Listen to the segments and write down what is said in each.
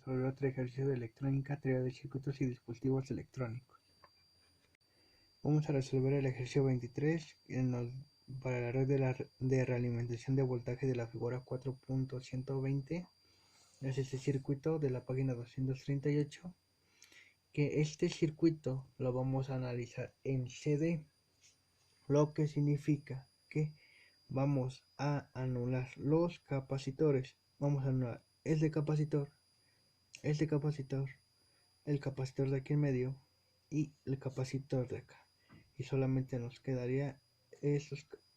sobre otro ejercicio de electrónica, teoría de circuitos y dispositivos electrónicos. Vamos a resolver el ejercicio 23 para la red de realimentación de voltaje de la figura 4.120. Es este circuito de la página 238, que este circuito lo vamos a analizar en CD, lo que significa que vamos a anular los capacitores. Vamos a anular este capacitor, el capacitor de aquí en medio y el capacitor de acá, y solamente nos quedaría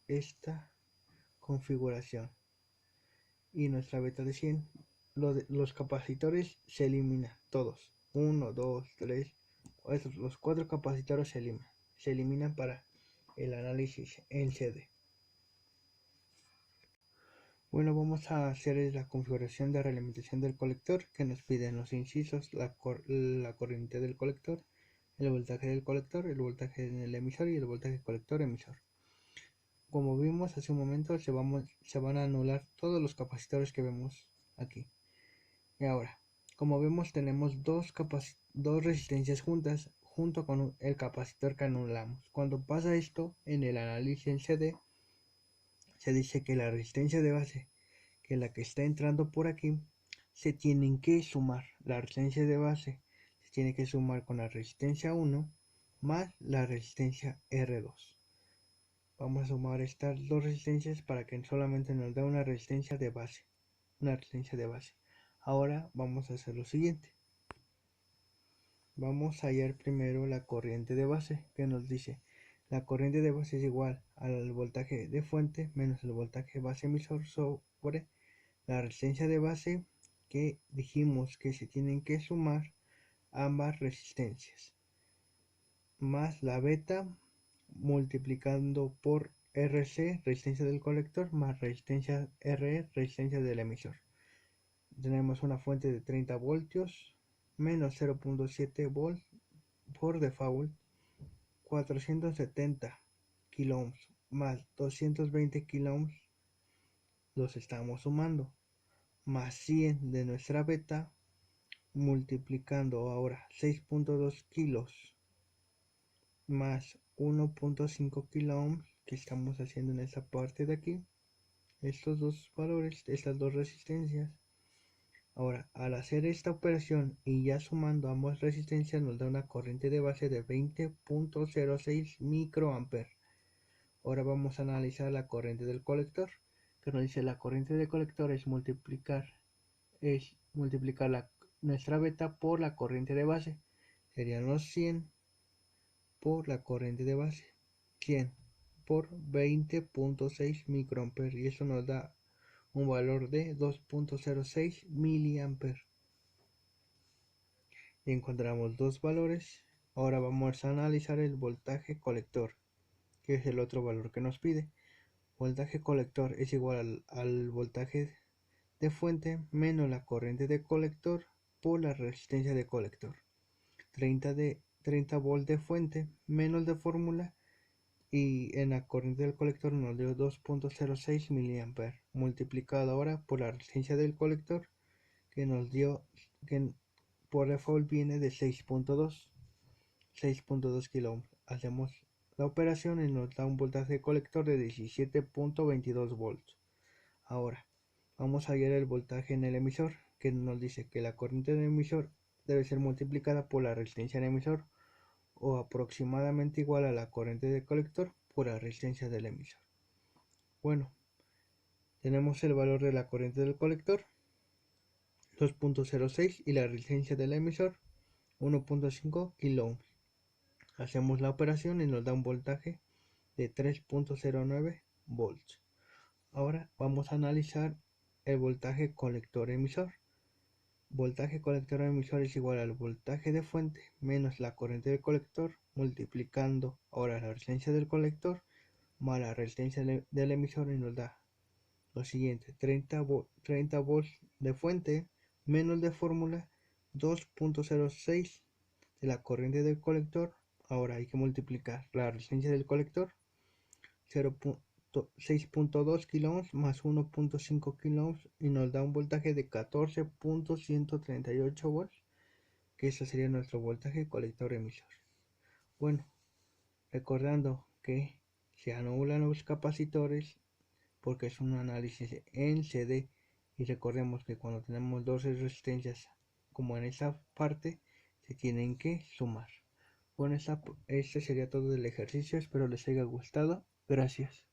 esta configuración y nuestra beta de 100. Los capacitores se eliminan todos, 1, 2, 3, los 4 capacitores se eliminan para el análisis en CD. Bueno, vamos a hacer la configuración de realimentación del colector, que nos piden los incisos, la corriente del colector, el voltaje del colector, el voltaje en el emisor y el voltaje colector emisor. Como vimos hace un momento, se van a anular todos los capacitores que vemos aquí. Y ahora, como vemos, tenemos dos resistencias juntas, junto con el capacitor que anulamos. Cuando pasa esto en el análisis en CD, se dice que la resistencia de base, que la que está entrando por aquí, se tienen que sumar. La resistencia de base se tiene que sumar con la resistencia 1 más la resistencia R2. Vamos a sumar estas dos resistencias para que solamente nos dé una resistencia de base. Ahora vamos a hacer lo siguiente. Vamos a hallar primero la corriente de base, que nos dice: la corriente de base es igual al voltaje de fuente menos el voltaje base emisor sobre la resistencia de base, que dijimos que se tienen que sumar ambas resistencias, más la beta multiplicando por RC, resistencia del colector, más resistencia RE, resistencia del emisor. Tenemos una fuente de 30 voltios menos 0.7 volts por default, 470 kilo más 220 kilo los estamos sumando, más 100 de nuestra beta, multiplicando ahora 6.2 kilos más 1.5 kilo que estamos haciendo en esta parte de aquí, estos dos valores, estas dos resistencias. Ahora, al hacer esta operación y ya sumando ambas resistencias, nos da una corriente de base de 20.06 microamperes. Ahora vamos a analizar la corriente del colector, que nos dice: la corriente del colector es multiplicar nuestra beta por la corriente de base. Serían los 100 por la corriente de base, 100 por 20.6 microamperes, y eso nos da un valor de 2.06 miliamperes. Y encontramos dos valores. Ahora vamos a analizar el voltaje colector, que es el otro valor que nos pide. Voltaje colector es igual al voltaje de fuente menos la corriente de colector por la resistencia de colector. 30 volt de fuente menos de fórmula, y en la corriente del colector nos dio 2.06 miliamperes, multiplicado ahora por la resistencia del colector, que nos dio, que por default viene de 6.2 kilo. Hacemos la operación y nos da un voltaje de colector de 17.22 volts. Ahora vamos a hallar el voltaje en el emisor, que nos dice que la corriente del emisor debe ser multiplicada por la resistencia del emisor, o aproximadamente igual a la corriente del colector por la resistencia del emisor. Bueno, tenemos el valor de la corriente del colector, 2.06, y la resistencia del emisor, 1.5 kilo. Hacemos la operación y nos da un voltaje de 3.09 volts. Ahora vamos a analizar el voltaje colector emisor. Voltaje colector emisor es igual al voltaje de fuente menos la corriente del colector, multiplicando ahora la resistencia del colector más la resistencia del emisor, y nos da lo siguiente: 30 volts de fuente menos de fórmula 2.06 de la corriente del colector. Ahora hay que multiplicar la resistencia del colector, 6.2 kiloohms más 1.5 kiloohms y nos da un voltaje de 14.138 volts, que ese sería nuestro voltaje colector emisor. Bueno, recordando que se anulan los capacitores porque es un análisis en CD, y recordemos que cuando tenemos dos resistencias como en esta parte se tienen que sumar. Bueno, este sería todo del ejercicio, espero les haya gustado, gracias.